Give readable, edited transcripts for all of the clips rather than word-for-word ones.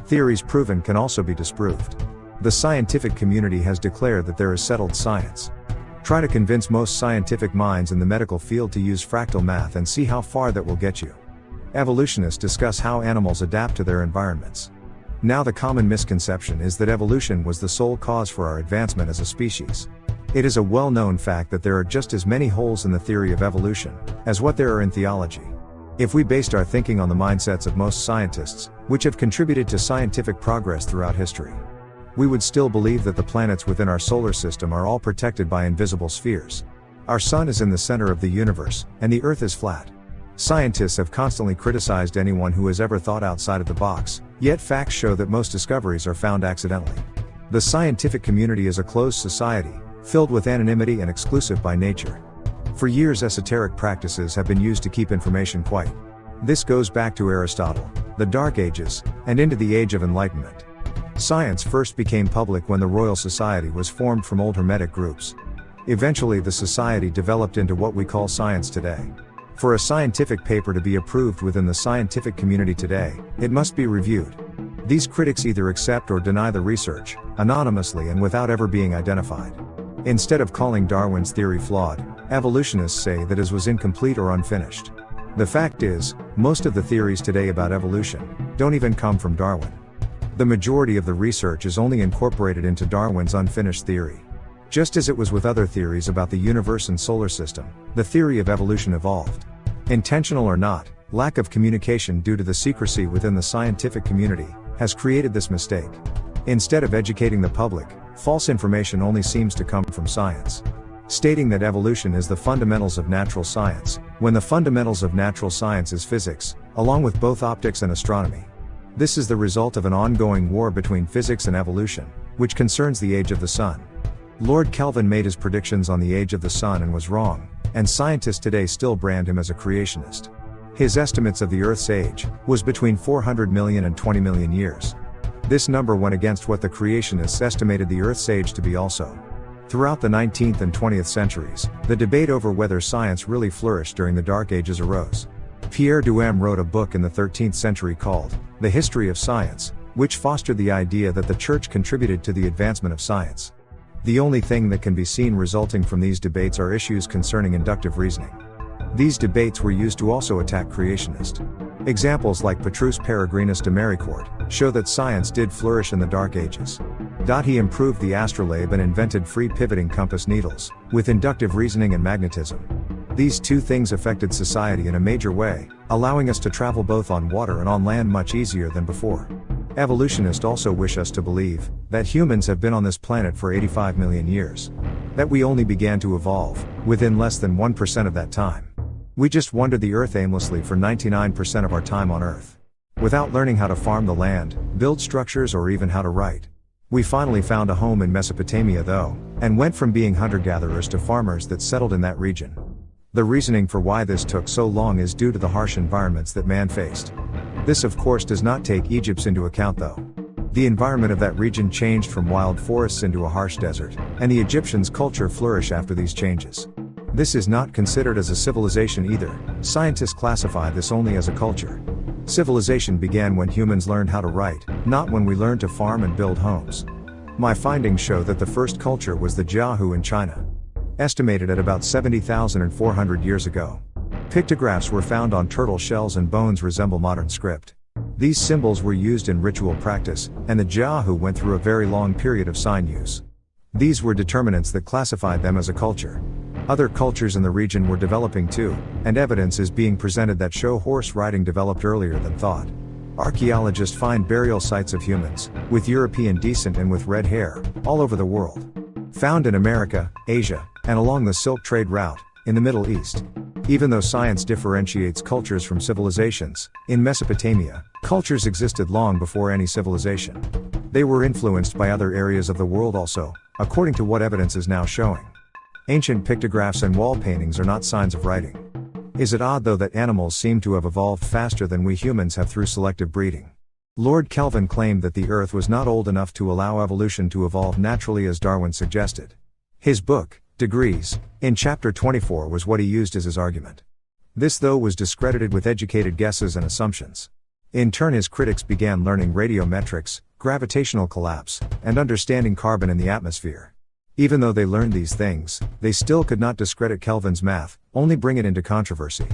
Theories proven can also be disproved. The scientific community has declared that there is settled science. Try to convince most scientific minds in the medical field to use fractal math and see how far that will get you. Evolutionists discuss how animals adapt to their environments. Now the common misconception is that evolution was the sole cause for our advancement as a species. It is a well-known fact that there are just as many holes in the theory of evolution as what there are in theology. If we based our thinking on the mindsets of most scientists, which have contributed to scientific progress throughout history, we would still believe that the planets within our solar system are all protected by invisible spheres. Our sun is in the center of the universe, and the Earth is flat. Scientists have constantly criticized anyone who has ever thought outside of the box, yet facts show that most discoveries are found accidentally. The scientific community is a closed society, filled with anonymity and exclusive by nature. For years, esoteric practices have been used to keep information quiet. This goes back to Aristotle, the Dark Ages, and into the Age of Enlightenment. Science first became public when the Royal Society was formed from old Hermetic groups. Eventually the society developed into what we call science today. For a scientific paper to be approved within the scientific community today, it must be reviewed. These critics either accept or deny the research, anonymously and without ever being identified. Instead of calling Darwin's theory flawed, evolutionists say that it was incomplete or unfinished. The fact is, most of the theories today about evolution don't even come from Darwin. The majority of the research is only incorporated into Darwin's unfinished theory. Just as it was with other theories about the universe and solar system, the theory of evolution evolved. Intentional or not, lack of communication due to the secrecy within the scientific community has created this mistake. Instead of educating the public, false information only seems to come from science, stating that evolution is the fundamentals of natural science, when the fundamentals of natural science is physics, along with both optics and astronomy. This is the result of an ongoing war between physics and evolution, which concerns the age of the sun. Lord Kelvin made his predictions on the age of the sun and was wrong, and scientists today still brand him as a creationist. His estimates of the Earth's age was between 400 million and 20 million years. This number went against what the creationists estimated the Earth's age to be also. Throughout the 19th and 20th centuries, the debate over whether science really flourished during the Dark Ages arose. Pierre Duhem wrote a book in the 13th century called The History of Science, which fostered the idea that the Church contributed to the advancement of science. The only thing that can be seen resulting from these debates are issues concerning inductive reasoning. These debates were used to also attack creationists. Examples like Petrus Peregrinus de Maricourt show that science did flourish in the Dark Ages. He improved the astrolabe and invented free pivoting compass needles, with inductive reasoning and magnetism. These two things affected society in a major way, allowing us to travel both on water and on land much easier than before. Evolutionists also wish us to believe that humans have been on this planet for 85 million years. That we only began to evolve within less than 1% of that time. We just wandered the Earth aimlessly for 99% of our time on Earth. Without learning how to farm the land, build structures, or even how to write. We finally found a home in Mesopotamia though, and went from being hunter-gatherers to farmers that settled in that region. The reasoning for why this took so long is due to the harsh environments that man faced. This of course does not take Egypt's into account though. The environment of that region changed from wild forests into a harsh desert, and the Egyptians' culture flourished after these changes. This is not considered as a civilization either. Scientists classify this only as a culture. Civilization began when humans learned how to write, not when we learned to farm and build homes. My findings show that the first culture was the Jiahu in China. Estimated at about 70,400 years ago. Pictographs were found on turtle shells and bones resemble modern script. These symbols were used in ritual practice, and the Jiahu went through a very long period of sign use. These were determinants that classified them as a culture. Other cultures in the region were developing too, and evidence is being presented that show horse riding developed earlier than thought. Archaeologists find burial sites of humans, with European descent and with red hair, all over the world. Found in America, Asia, and along the Silk Trade route, in the Middle East. Even though science differentiates cultures from civilizations, in Mesopotamia, cultures existed long before any civilization. They were influenced by other areas of the world also, according to what evidence is now showing. Ancient pictographs and wall paintings are not signs of writing. Is it odd though that animals seem to have evolved faster than we humans have through selective breeding? Lord Kelvin claimed that the Earth was not old enough to allow evolution to evolve naturally as Darwin suggested. His book, Degrees, in chapter 24 was what he used as his argument. This though was discredited with educated guesses and assumptions. In turn, his critics began learning radiometrics, gravitational collapse, and understanding carbon in the atmosphere. Even though they learned these things, they still could not discredit Kelvin's math, only bring it into controversy.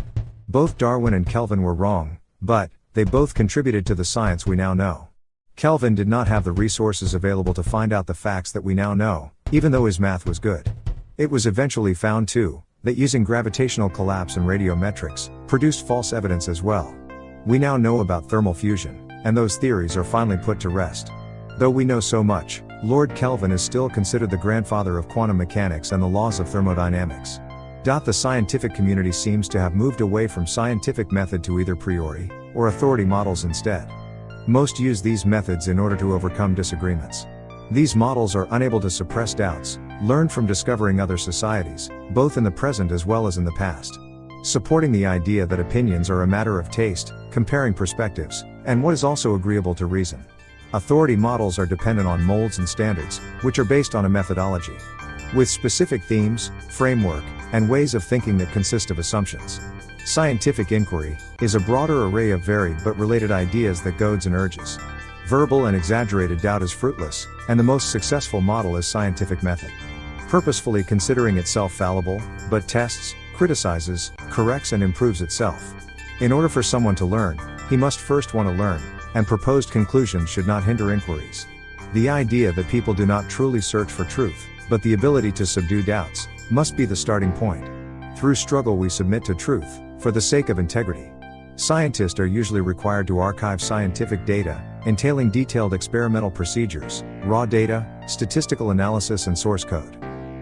Both Darwin and Kelvin were wrong, but they both contributed to the science we now know. Kelvin did not have the resources available to find out the facts that we now know, even though his math was good. It was eventually found too, that using gravitational collapse and radiometrics produced false evidence as well. We now know about thermal fusion, and those theories are finally put to rest. Though we know so much, Lord Kelvin is still considered the grandfather of quantum mechanics and the laws of thermodynamics. The scientific community seems to have moved away from scientific method to either priori or authority models instead. Most use these methods in order to overcome disagreements. These models are unable to suppress doubts, learned from discovering other societies, both in the present as well as in the past. Supporting the idea that opinions are a matter of taste, comparing perspectives, and what is also agreeable to reason. Authority models are dependent on molds and standards, which are based on a methodology, with specific themes, framework, and ways of thinking that consist of assumptions. Scientific inquiry is a broader array of varied but related ideas that goads and urges. Verbal and exaggerated doubt is fruitless, and the most successful model is scientific method. Purposefully considering itself fallible, but tests, criticizes, corrects and improves itself. In order for someone to learn, he must first want to learn, and proposed conclusions should not hinder inquiries. The idea that people do not truly search for truth, but the ability to subdue doubts, must be the starting point. Through struggle we submit to truth, for the sake of integrity. Scientists are usually required to archive scientific data, entailing detailed experimental procedures, raw data, statistical analysis and source code.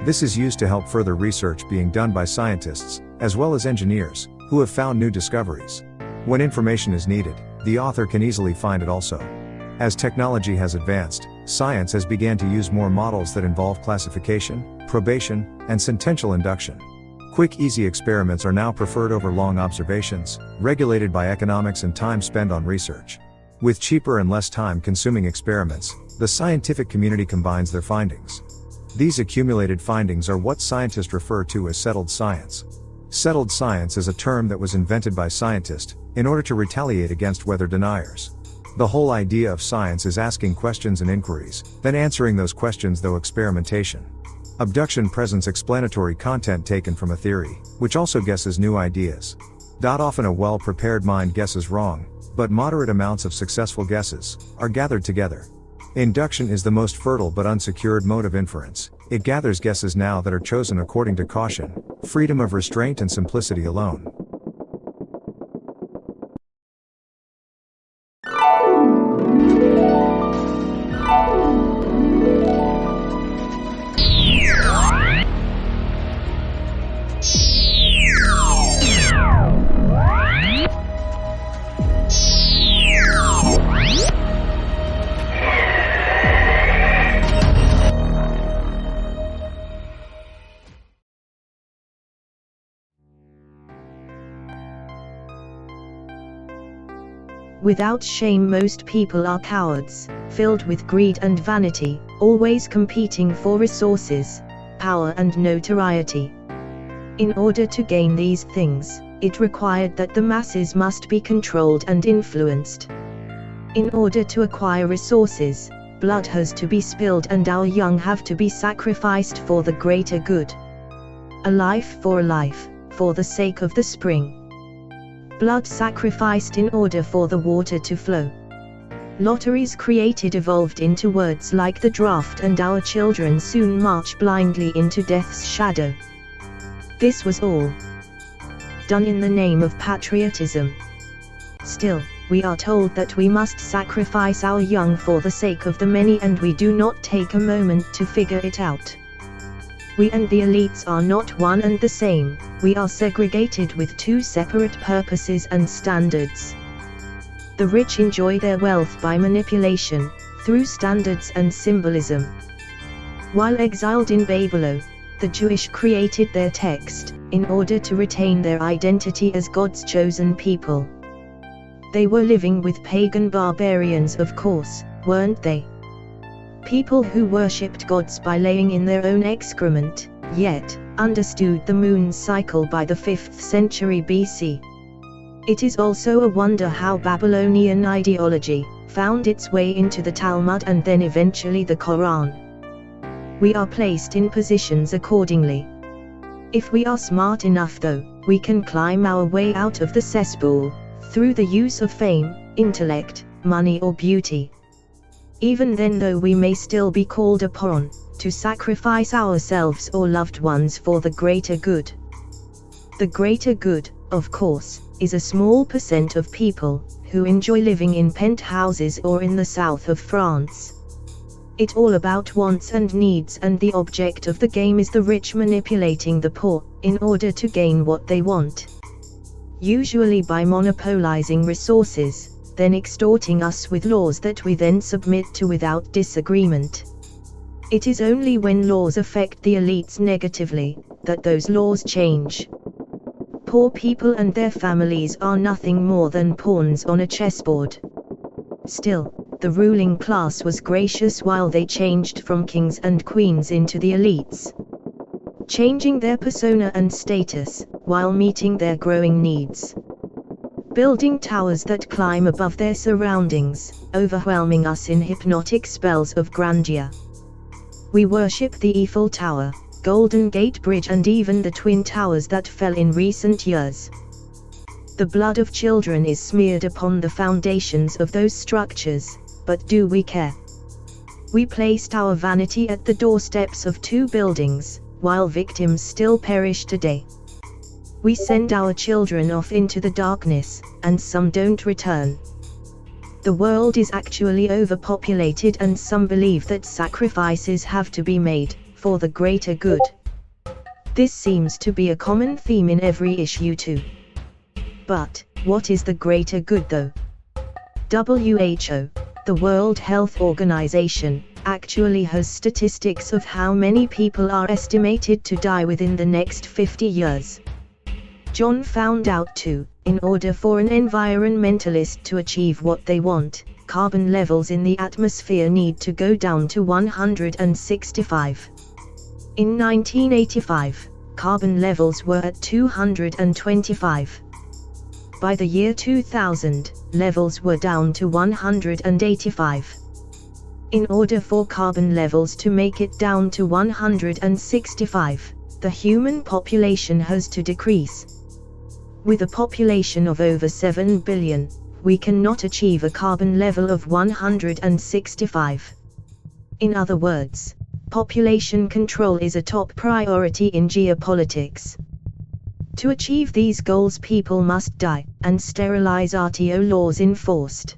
This is used to help further research being done by scientists, as well as engineers, who have found new discoveries. When information is needed, the author can easily find it also. As technology has advanced, science has began to use more models that involve classification, probation, and sentential induction. Quick, easy experiments are now preferred over long observations, regulated by economics and time spent on research. With cheaper and less time-consuming experiments, the scientific community combines their findings. These accumulated findings are what scientists refer to as settled science. Settled science is a term that was invented by scientists, in order to retaliate against weather deniers. The whole idea of science is asking questions and inquiries, then answering those questions through experimentation. Abduction presents explanatory content taken from a theory, which also guesses new ideas. Often a well-prepared mind guesses wrong, but moderate amounts of successful guesses are gathered together. Induction is the most fertile but unsecured mode of inference. It gathers guesses now that are chosen according to caution, freedom of restraint and simplicity alone. Without shame, most people are cowards, filled with greed and vanity, always competing for resources, power and notoriety. In order to gain these things, it required that the masses must be controlled and influenced. In order to acquire resources, blood has to be spilled and our young have to be sacrificed for the greater good. A life, for the sake of the spring. Blood sacrificed in order for the water to flow. Lotteries created evolved into words like the draft, and our children soon march blindly into death's shadow. This was all done in the name of patriotism. Still, we are told that we must sacrifice our young for the sake of the many, and we do not take a moment to figure it out. We and the elites are not one and the same, we are segregated with two separate purposes and standards. The rich enjoy their wealth by manipulation, through standards and symbolism. While exiled in Babylon, the Jewish created their text, in order to retain their identity as God's chosen people. They were living with pagan barbarians, of course, weren't they? People who worshipped gods by laying in their own excrement, yet understood the moon's cycle by the 5th century BC. It is also a wonder how Babylonian ideology found its way into the Talmud and then eventually the Quran. We are placed in positions accordingly. If we are smart enough though, we can climb our way out of the cesspool, through the use of fame, intellect, money or beauty. Even then though we may still be called upon to sacrifice ourselves or loved ones for the greater good. The greater good, of course, is a small percent of people who enjoy living in penthouses or in the south of France. It's all about wants and needs, and the object of the game is the rich manipulating the poor in order to gain what they want. Usually by monopolizing resources, then extorting us with laws that we then submit to without disagreement. It is only when laws affect the elites negatively that those laws change. Poor people and their families are nothing more than pawns on a chessboard. Still, the ruling class was gracious while they changed from kings and queens into the elites, changing their persona and status while meeting their growing needs. Building towers that climb above their surroundings, overwhelming us in hypnotic spells of grandeur. We worship the Eiffel Tower, Golden Gate Bridge and even the Twin Towers that fell in recent years. The blood of children is smeared upon the foundations of those structures, but do we care? We placed our vanity at the doorsteps of 2 buildings, while victims still perish today. We send our children off into the darkness, and some don't return. The world is actually overpopulated and some believe that sacrifices have to be made for the greater good. This seems to be a common theme in every issue too. But, what is the greater good though? WHO, the World Health Organization, actually has statistics of how many people are estimated to die within the next 50 years. John found out too, in order for an environmentalist to achieve what they want, carbon levels in the atmosphere need to go down to 165. In 1985, carbon levels were at 225. By the year 2000, levels were down to 185. In order for carbon levels to make it down to 165, the human population has to decrease. With a population of over 7 billion, we cannot achieve a carbon level of 165. In other words, population control is a top priority in geopolitics. To achieve these goals, people must die, and sterilize RTO laws enforced.